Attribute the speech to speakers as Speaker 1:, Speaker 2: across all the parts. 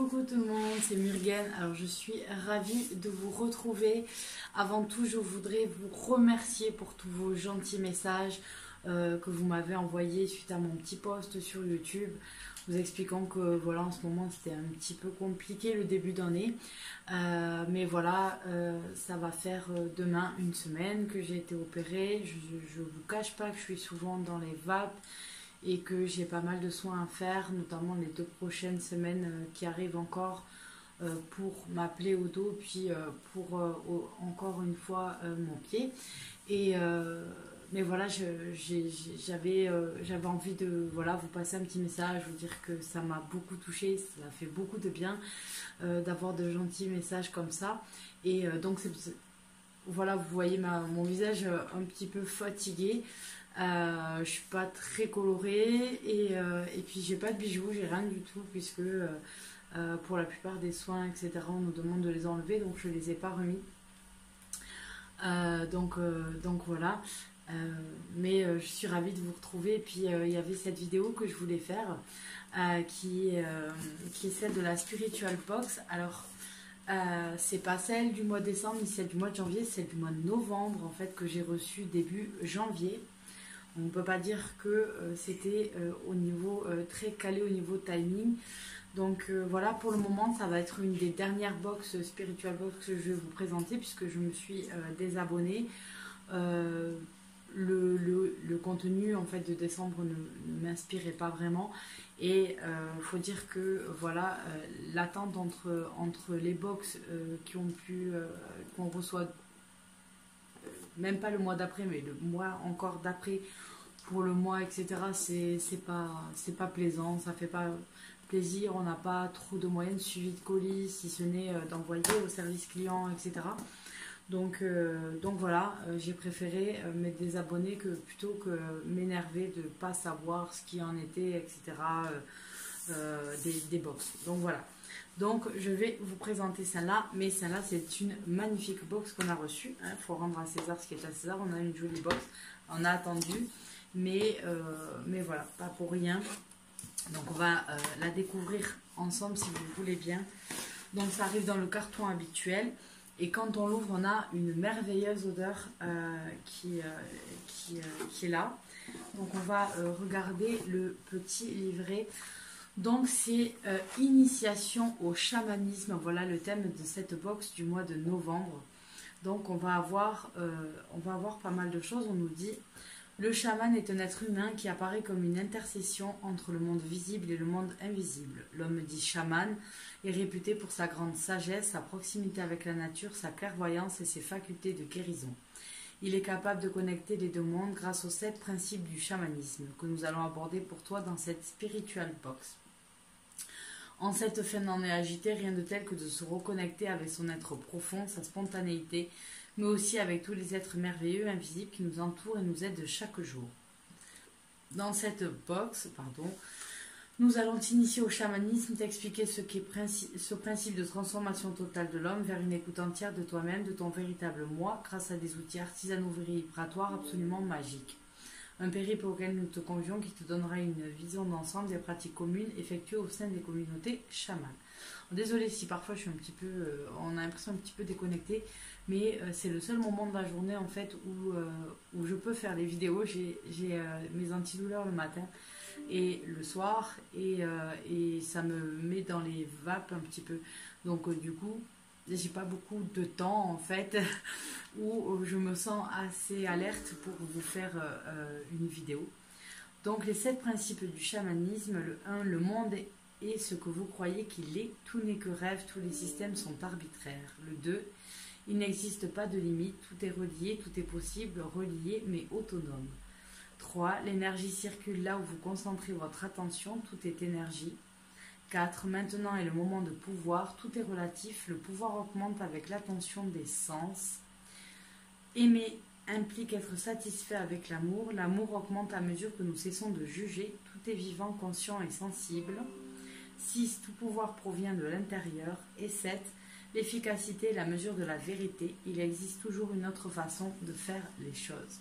Speaker 1: Coucou tout le monde, c'est Murgen. Alors je suis ravie de vous retrouver. Avant tout, je voudrais vous remercier pour tous vos gentils messages que vous m'avez envoyés suite à mon petit post sur YouTube, vous expliquant que voilà, en ce moment c'était un petit peu compliqué le début d'année. Mais voilà, ça va faire demain une semaine que j'ai été opérée. Je vous cache pas que je suis souvent dans les vapes et que j'ai pas mal de soins à faire, notamment les 2 prochaines semaines qui arrivent encore pour m'appeler au dos, puis pour encore une fois mon pied. Mais voilà, j'avais envie de voilà, vous passer un petit message, vous dire que ça m'a beaucoup touchée, ça fait beaucoup de bien d'avoir de gentils messages comme ça. Et donc voilà, vous voyez mon visage un petit peu fatigué. Je suis pas très colorée et puis j'ai pas de bijoux, j'ai rien du tout puisque pour la plupart des soins etc on nous demande de les enlever, donc je les ai pas remis. Donc voilà. Mais je suis ravie de vous retrouver. Et puis il y avait cette vidéo que je voulais faire qui est celle de la Spiritual Box. Alors c'est pas celle du mois de décembre ni celle du mois de janvier, c'est celle du mois de novembre en fait que j'ai reçue début janvier. On ne peut pas dire que c'était au niveau très calé au niveau timing. Donc voilà, pour le moment, ça va être une des dernières box, Spiritual Box, que je vais vous présenter puisque je me suis désabonnée. Le contenu en fait de décembre ne m'inspirait pas vraiment. Et il faut dire que voilà, l'attente entre les box qu'on reçoit, même pas le mois d'après, mais le mois encore d'après, pour le mois, etc., c'est pas plaisant, ça fait pas plaisir, on n'a pas trop de moyens de suivi de colis, si ce n'est d'envoyer au service client, etc. Donc voilà, j'ai préféré me désabonner plutôt que m'énerver de ne pas savoir ce qui en était, etc., des box. Donc voilà. Donc je vais vous présenter celle-là, mais celle-là c'est une magnifique box qu'on a reçue. Il faut rendre à César ce qui est à César. On a une jolie box, on a attendu, mais voilà, pas pour rien. Donc on va la découvrir ensemble si vous voulez bien. Donc ça arrive dans le carton habituel et quand on l'ouvre on a une merveilleuse odeur qui est là. Donc on va regarder le petit livret. Donc c'est initiation au chamanisme, voilà le thème de cette box du mois de novembre. Donc on va avoir pas mal de choses. On nous dit: le chaman est un être humain qui apparaît comme une intercession entre le monde visible et le monde invisible. L'homme dit chaman est réputé pour sa grande sagesse, sa proximité avec la nature, sa clairvoyance et ses facultés de guérison. Il est capable de connecter les 2 mondes grâce aux 7 principes du chamanisme que nous allons aborder pour toi dans cette spiritual box. En cette fin d'année agitée, rien de tel que de se reconnecter avec son être profond, sa spontanéité, mais aussi avec tous les êtres merveilleux, invisibles qui nous entourent et nous aident chaque jour. Dans cette box, nous allons t'initier au chamanisme, t'expliquer ce qu'est ce principe de transformation totale de l'homme vers une écoute entière de toi-même, de ton véritable moi, grâce à des outils artisanaux vibratoires absolument magiques. Un périple auquel nous te convions qui te donnera une vision d'ensemble des pratiques communes effectuées au sein des communautés chamanes. Désolée si parfois je suis un petit peu, on a l'impression un petit peu déconnecté, mais c'est le seul moment de la journée en fait où je peux faire les vidéos. J'ai mes antidouleurs le matin et le soir et ça me met dans les vapes un petit peu. Donc du coup, j'ai pas beaucoup de temps en fait où je me sens assez alerte pour vous faire une vidéo. Donc les 7 principes du chamanisme. Le 1, le monde est ce que vous croyez qu'il est, tout n'est que rêve, tous les systèmes sont arbitraires. Le 2, il n'existe pas de limite, tout est relié, tout est possible, relié mais autonome. 3, l'énergie circule là où vous concentrez votre attention, tout est énergie. 4, maintenant est le moment de pouvoir, tout est relatif, le pouvoir augmente avec l'attention des sens. Aimer implique être satisfait avec l'amour, l'amour augmente à mesure que nous cessons de juger, tout est vivant, conscient et sensible. 6, tout pouvoir provient de l'intérieur. Et 7, l'efficacité est la mesure de la vérité, il existe toujours une autre façon de faire les choses.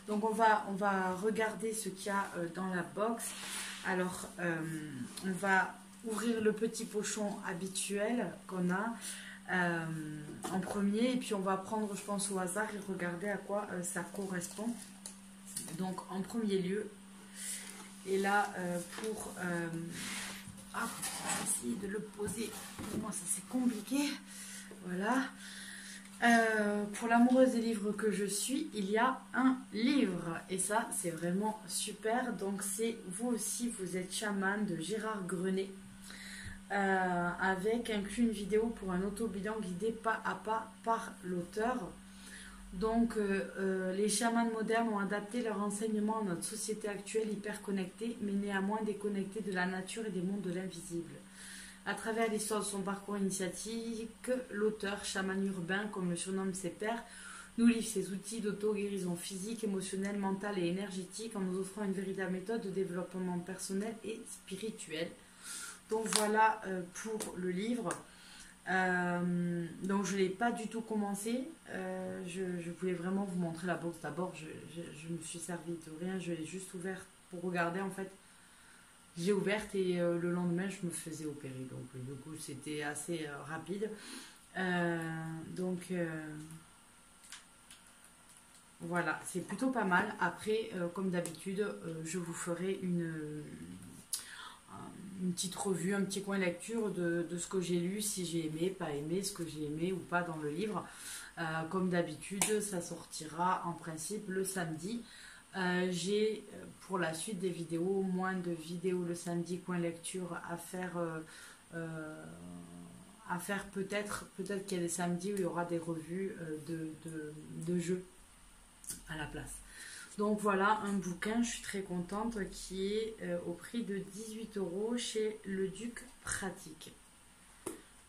Speaker 1: Donc on va regarder ce qu'il y a dans la box. Alors on va ouvrir le petit pochon habituel qu'on a en premier. Et puis on va prendre, je pense, au hasard et regarder à quoi ça correspond. Donc en premier lieu, et là pour... essayer de le poser. Pour moi, ça c'est compliqué. Voilà. Pour l'amoureuse des livres que je suis, il y a un livre. Et ça, c'est vraiment super. Donc, c'est Vous aussi, vous êtes chaman de Gérard Grenet. Avec inclus une vidéo pour un auto-bilan guidé pas à pas par l'auteur. Donc, les chamans modernes ont adapté leur enseignement à notre société actuelle hyper connectée, mais néanmoins déconnectée de la nature et des mondes de l'invisible. À travers l'histoire de son parcours initiatique, l'auteur, chaman urbain, comme le surnomment ses pairs, nous livre ses outils d'auto-guérison physique, émotionnelle, mentale et énergétique en nous offrant une véritable méthode de développement personnel et spirituel. Donc voilà pour le livre. Donc je ne l'ai pas du tout commencé. Je voulais vraiment vous montrer la box d'abord. Je me suis servi de rien. Je l'ai juste ouverte pour regarder en fait. J'ai ouverte et le lendemain je me faisais opérer. Donc du coup c'était assez rapide. Voilà, c'est plutôt pas mal. Après, comme d'habitude, je vous ferai une petite revue, un petit coin lecture de ce que j'ai lu, si j'ai aimé, pas aimé, ce que j'ai aimé ou pas dans le livre. Comme d'habitude, ça sortira en principe le samedi. J'ai pour la suite des vidéos, moins de vidéos le samedi, coin lecture à faire peut-être qu'il y a des samedis où il y aura des revues de jeux à la place. Donc voilà un bouquin, je suis très contente, qui est au prix de 18 € chez Le Duc Pratique.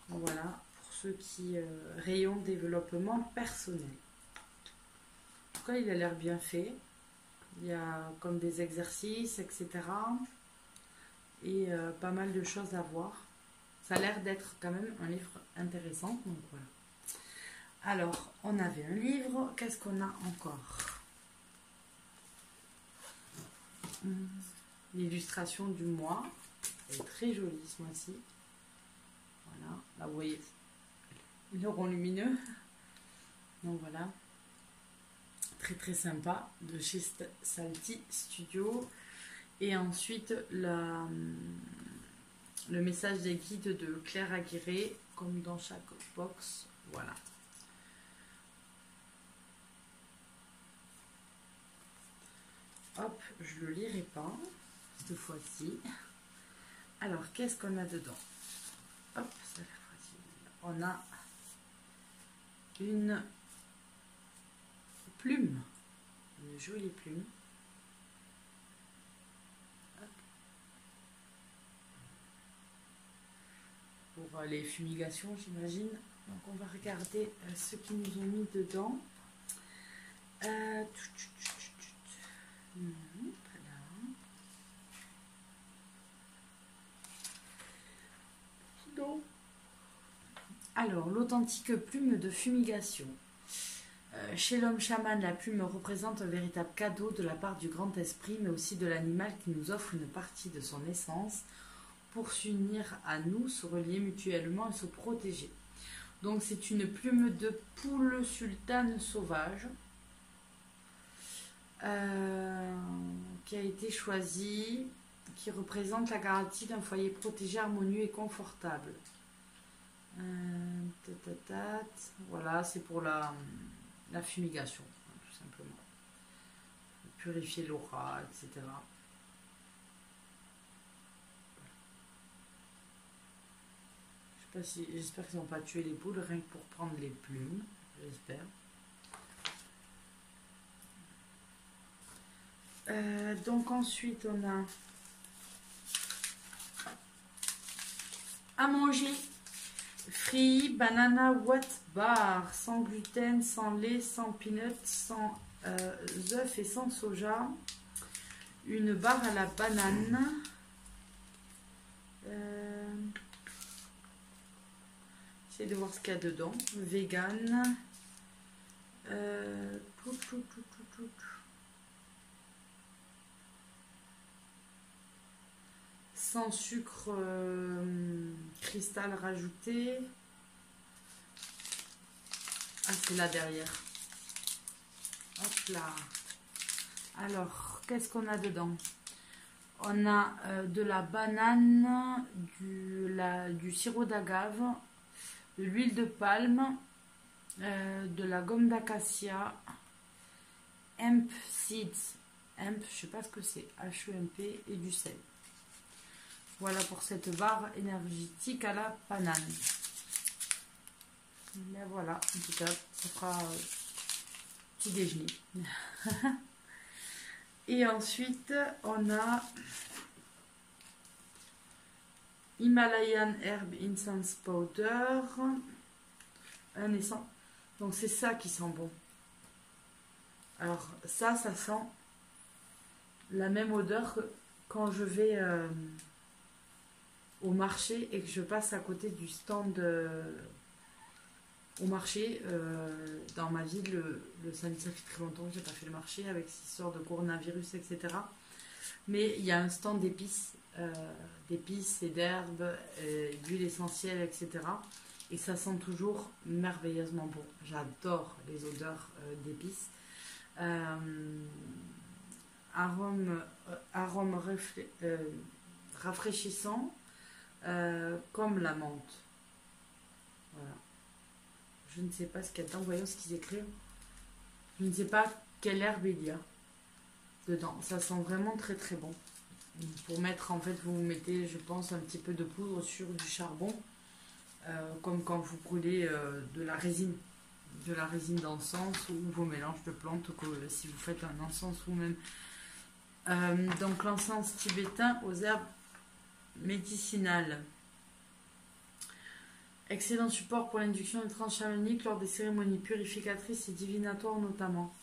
Speaker 1: Donc voilà, pour ceux qui rayon développement personnel. En tout cas, il a l'air bien fait. Il y a comme des exercices, etc. Et pas mal de choses à voir. Ça a l'air d'être quand même un livre intéressant. Donc voilà. Alors, on avait un livre. Qu'est-ce qu'on a encore ? L'illustration du mois. Elle est très jolie ce mois-ci. Voilà. Là, vous voyez le rond lumineux. Donc voilà. Très très sympa. De chez Salty Studio. Et ensuite, le message des guides de Claire Aguirre, comme dans chaque box. Voilà. Hop, je ne le lirai pas cette fois-ci. Alors, qu'est-ce qu'on a dedans? Hop, cette fois-ci, on a une plume, une jolie plume. Hop. Pour les fumigations, j'imagine. Donc, on va regarder ce qu'ils nous ont mis dedans. Alors, l'authentique plume de fumigation. Chez l'homme chaman, la plume représente un véritable cadeau de la part du grand esprit, mais aussi de l'animal qui nous offre une partie de son essence pour s'unir à nous, se relier mutuellement et se protéger. Donc, c'est une plume de poule sultane sauvage qui a été choisie, qui représente la garantie d'un foyer protégé, harmonieux et confortable. Voilà, c'est pour la fumigation, tout simplement. Purifier l'aura, etc. J'espère qu'ils n'ont pas tué les poules rien que pour prendre les plumes. J'espère. Donc ensuite on a à manger Free Banana What Bar, sans gluten, sans lait, sans peanuts, sans œufs et sans soja. Une barre à la banane. J'essaie de voir ce qu'il y a dedans. Vegan. sans sucre cristal rajouté. Ah, c'est là derrière. Hop là. Alors, qu'est-ce qu'on a dedans? On a de la banane, du sirop d'agave, de l'huile de palme, de la gomme d'acacia, hemp seeds, hemp, je sais pas ce que c'est, H-E-M-P, et du sel. Voilà pour cette barre énergétique à la banane. Mais voilà, en tout cas, ça fera petit déjeuner. Et ensuite, on a Himalayan Herb Incense Powder. Un essence. Donc c'est ça qui sent bon. Alors ça sent la même odeur que quand je vais au marché et que je passe à côté du stand au marché. Dans ma ville, ça fait très longtemps que j'ai pas fait le marché avec cette histoire de coronavirus, etc. Mais il y a un stand d'épices et d'herbes, d'huiles essentielles, etc. Et ça sent toujours merveilleusement bon. J'adore les odeurs d'épices. Arôme rafraîchissant, comme la menthe. Voilà. Je ne sais pas ce qu'il y a dedans. Voyons ce qu'ils écrivent. Je ne sais pas quelle herbe il y a dedans. Ça sent vraiment très très bon. Pour mettre, en fait, vous mettez, je pense, un petit peu de poudre sur du charbon. Comme quand vous brûlez de la résine d'encens ou vos mélanges de plantes, si vous faites un encens vous-même. Donc l'encens tibétain aux herbes médicinales. Excellent support pour l'induction des transes chamaniques lors des cérémonies purificatrices et divinatoires notamment.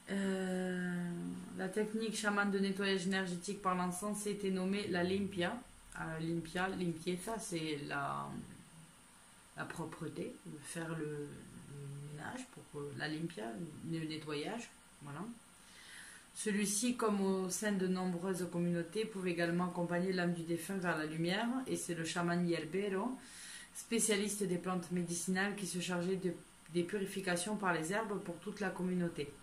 Speaker 1: La technique chamane de nettoyage énergétique par l'encens a été nommée la limpia. Limpieza, c'est la propreté, faire le ménage, pour la limpia, le nettoyage. Voilà. Celui-ci, comme au sein de nombreuses communautés, pouvait également accompagner l'âme du défunt vers la lumière, et c'est le chaman Yerbero, spécialiste des plantes médicinales, qui se chargeait des purifications par les herbes pour toute la communauté.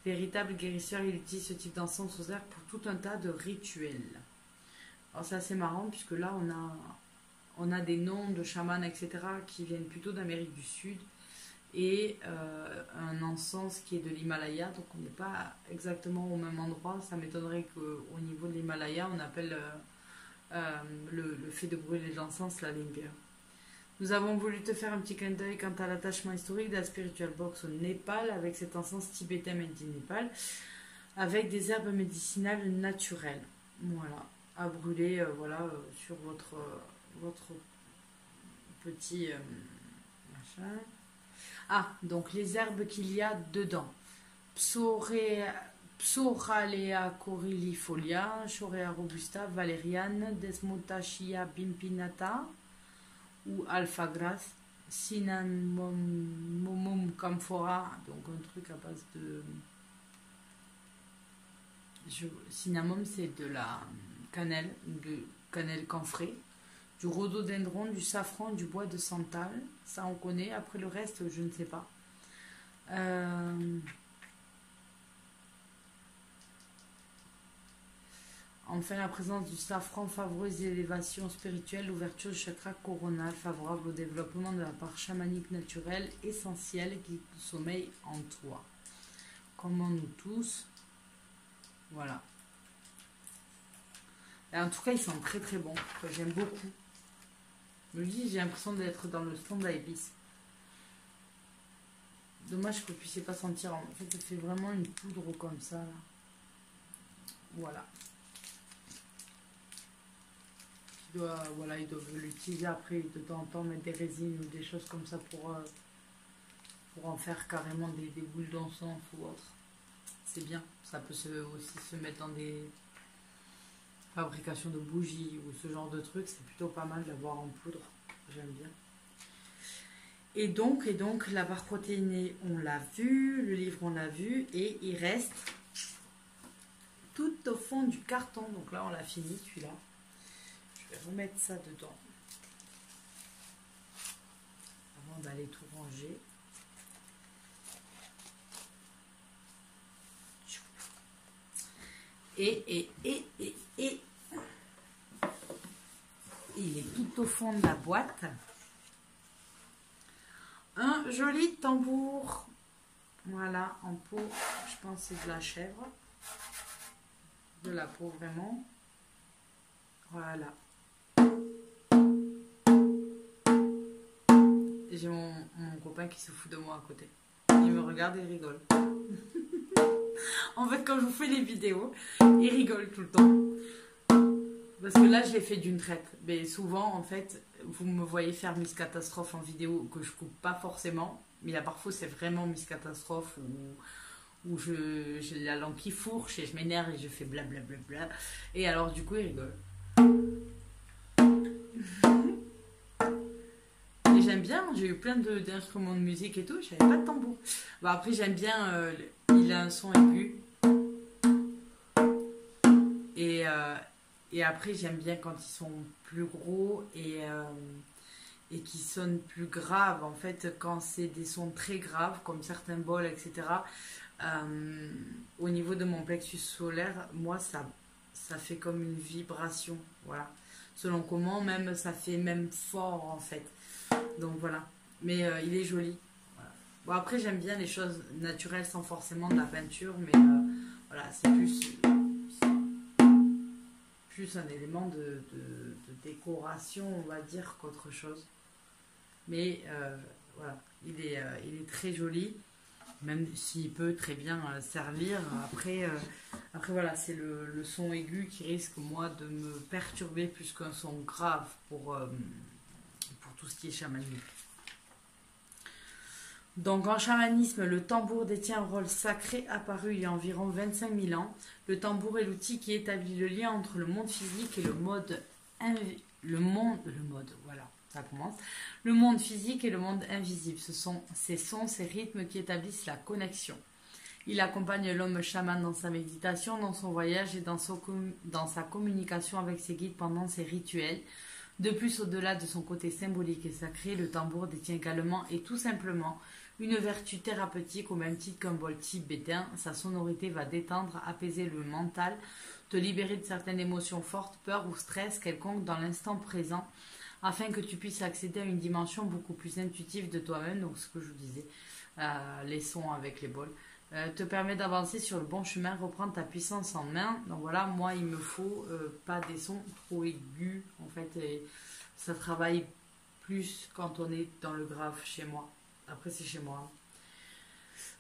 Speaker 1: Véritable guérisseur, il utilise ce type d'encens aux herbes pour tout un tas de rituels. Alors c'est assez marrant, puisque là on a des noms de chamans, etc., qui viennent plutôt d'Amérique du Sud, et un encens qui est de l'Himalaya, donc on n'est pas exactement au même endroit. Ça m'étonnerait qu'au niveau de l'Himalaya, on appelle le fait de brûler de l'encens la limpia. Nous avons voulu te faire un petit clin d'œil quant à l'attachement historique de la Spiritual Box au Népal, avec cet encens tibétain made in Népal, avec des herbes médicinales naturelles. Voilà, à brûler sur votre petit machin. Ah, donc les herbes qu'il y a dedans. Psoralea coryllifolia, Chorea robusta, valériane, Desmotachia bimpinata ou alpha grass, Cinnamomum camphora, donc un truc à base de... Cinnamon, c'est de la cannelle camphrée, du rhododendron, du safran, du bois de santal, ça on connaît. Après le reste, je ne sais pas. Enfin, la présence du safran favorise l'élévation spirituelle, l'ouverture du chakra coronal, favorable au développement de la part chamanique naturelle essentielle qui sommeille en toi. Comme en nous tous. Voilà. Et en tout cas, ils sont très très bons. J'aime beaucoup. Je me dis, j'ai l'impression d'être dans le stand à épices. Dommage que vous ne puissiez pas sentir. En fait, ça fait vraiment une poudre comme ça. Là. Voilà. Ils doivent l'utiliser après de temps en temps, mettre des résines ou des choses comme ça pour en faire carrément des boules d'encens ou autre. C'est bien. Ça peut aussi se mettre dans des fabrications de bougies ou ce genre de trucs. C'est plutôt pas mal d'avoir en poudre. J'aime bien. Et donc, la barre protéinée, on l'a vu. Le livre, on l'a vu. Et il reste tout au fond du carton. Donc là, on l'a fini, celui-là. vais remettre ça dedans avant d'aller tout ranger. Et il est tout au fond de la boîte. Un joli tambour. Voilà, en peau. Je pense que c'est de la chèvre. De la peau vraiment. Voilà. J'ai mon copain qui se fout de moi à côté. Il me regarde et il rigole. En fait, quand je vous fais les vidéos, il rigole tout le temps. Parce que là, je l'ai fait d'une traite. Mais souvent, en fait, vous me voyez faire Miss Catastrophe en vidéo que je coupe pas forcément. Mais il y a parfois, c'est vraiment Miss Catastrophe où j'ai la langue qui fourche et je m'énerve et je fais blablabla. Et alors, du coup, il rigole. Et j'aime bien, j'ai eu plein d'instruments de musique et tout, je n'avais pas de tambour. Bon, après, j'aime bien, il a un son aigu. Et après, j'aime bien quand ils sont plus gros et qui sonnent plus graves. En fait, quand c'est des sons très graves, comme certains bols, etc., au niveau de mon plexus solaire, moi, ça fait comme une vibration. Voilà. Selon comment, même, ça fait même fort, en fait. Donc, voilà. Mais il est joli. Voilà. Bon, après, j'aime bien les choses naturelles sans forcément de la peinture, mais voilà, c'est plus un élément de décoration, on va dire, qu'autre chose. Mais voilà, il est très joli, même s'il peut très bien servir. Après voilà, c'est le son aigu qui risque, moi, de me perturber plus qu'un son grave pour tout ce qui est chamanique. Donc en chamanisme, le tambour détient un rôle sacré apparu il y a environ 25 000 ans. Le tambour est l'outil qui établit le lien entre le monde physique et le monde physique et le monde invisible. Ce sont ces sons, ces rythmes qui établissent la connexion. Il accompagne l'homme chaman dans sa méditation, dans son voyage et dans sa communication avec ses guides pendant ses rituels. De plus, au-delà de son côté symbolique et sacré, le tambour détient également et tout simplement une vertu thérapeutique au même titre qu'un bol tibétain. Sa sonorité va détendre, apaiser le mental, te libérer de certaines émotions fortes, peur ou stress quelconque dans l'instant présent, afin que tu puisses accéder à une dimension beaucoup plus intuitive de toi-même. Donc ce que je vous disais, les sons avec les bols, te permet d'avancer sur le bon chemin, reprendre ta puissance en main. Donc voilà, moi il me faut pas des sons trop aigus en fait, et ça travaille plus quand on est dans le grave chez moi. Après c'est chez moi.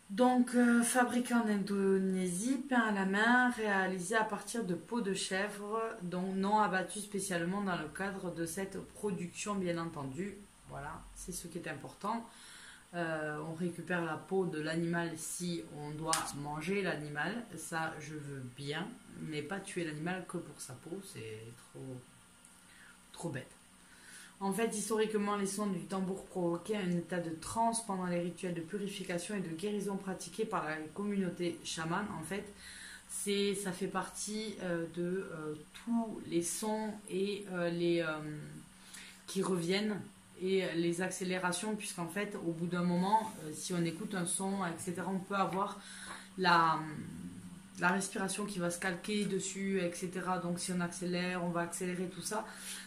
Speaker 1: Donc fabriqué en Indonésie, peint à la main, réalisé à partir de peau de chèvre, donc non abattu spécialement dans le cadre de cette production bien entendu. Voilà, c'est ce qui est important. On récupère la peau de l'animal si on doit manger l'animal, ça je veux bien, mais pas tuer l'animal que pour sa peau, c'est trop bête. En fait, historiquement, les sons du tambour provoquaient un état de transe pendant les rituels de purification et de guérison pratiqués par la communauté chamane. En fait, ça fait partie de tous les sons et qui reviennent et les accélérations, puisqu'en fait, au bout d'un moment, si on écoute un son, etc., on peut avoir la respiration qui va se calquer dessus, etc. Donc si on accélère, on va accélérer tout ça.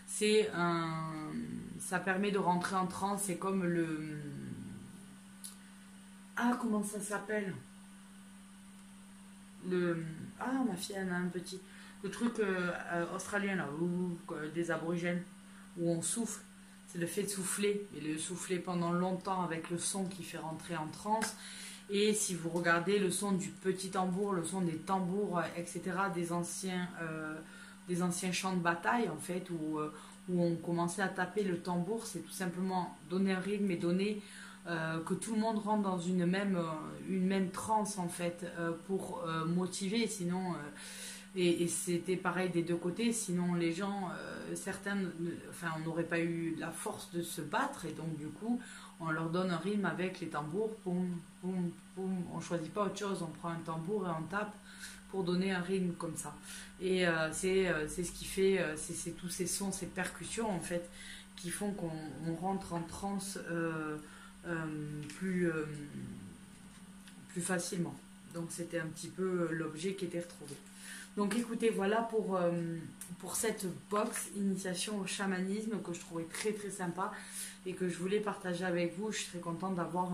Speaker 1: Ça permet de rentrer en transe. C'est comme comment ça s'appelle, ma fille en a un petit. Le truc australien là, des aborigènes, où on souffle. C'est le fait de souffler, et le souffler pendant longtemps avec le son qui fait rentrer en transe. Et si vous regardez le son du petit tambour, le son des tambours, etc., des anciens champs de bataille, en fait, où on commençait à taper le tambour, c'est tout simplement donner un rythme et donner que tout le monde rentre dans une même transe, en fait, pour motiver. Sinon, et c'était pareil des deux côtés, sinon les gens, certains, on n'aurait pas eu la force de se battre, et donc du coup, on leur donne un rythme avec les tambours, poum, poum, poum. On ne choisit pas autre chose, on prend un tambour et on tape pour donner un rythme comme ça. Et c'est ce qui fait, c'est tous ces sons, ces percussions en fait, qui font qu'on rentre en transe plus, plus facilement. Donc c'était un petit peu l'objet qui était retrouvé. Donc écoutez, voilà pour cette box initiation au chamanisme que je trouvais très très sympa et que je voulais partager avec vous. Je suis très contente d'avoir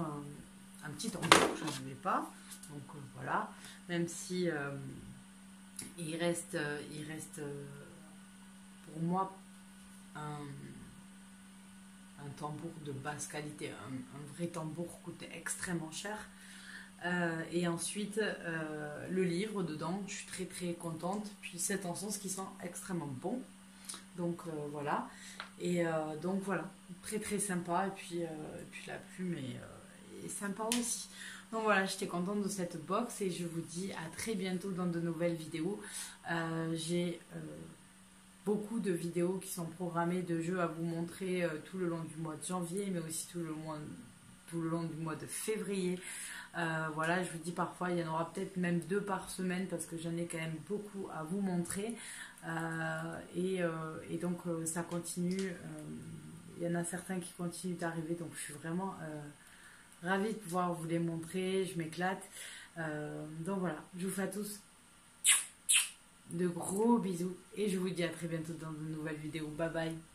Speaker 1: un petit tambour, je n'en avais pas. Donc voilà, même si il reste pour moi un tambour de basse qualité. Un vrai tambour coûte extrêmement cher. Et ensuite le livre dedans, je suis très très contente. Puis cet encens qui sent extrêmement bon. Donc voilà. Et donc voilà, très très sympa. Et puis la plume est sympa aussi. Donc voilà, j'étais contente de cette box et je vous dis à très bientôt dans de nouvelles vidéos. J'ai beaucoup de vidéos qui sont programmées de jeux à vous montrer tout le long du mois de janvier, mais aussi tout le long du mois de février. Voilà, je vous dis parfois il y en aura peut-être même 2 par semaine parce que j'en ai quand même beaucoup à vous montrer. Et donc ça continue. Il y en a certains qui continuent d'arriver, donc je suis vraiment ravie de pouvoir vous les montrer. Je m'éclate. Donc voilà, je vous fais à tous de gros bisous et je vous dis à très bientôt dans de nouvelles vidéos. Bye bye.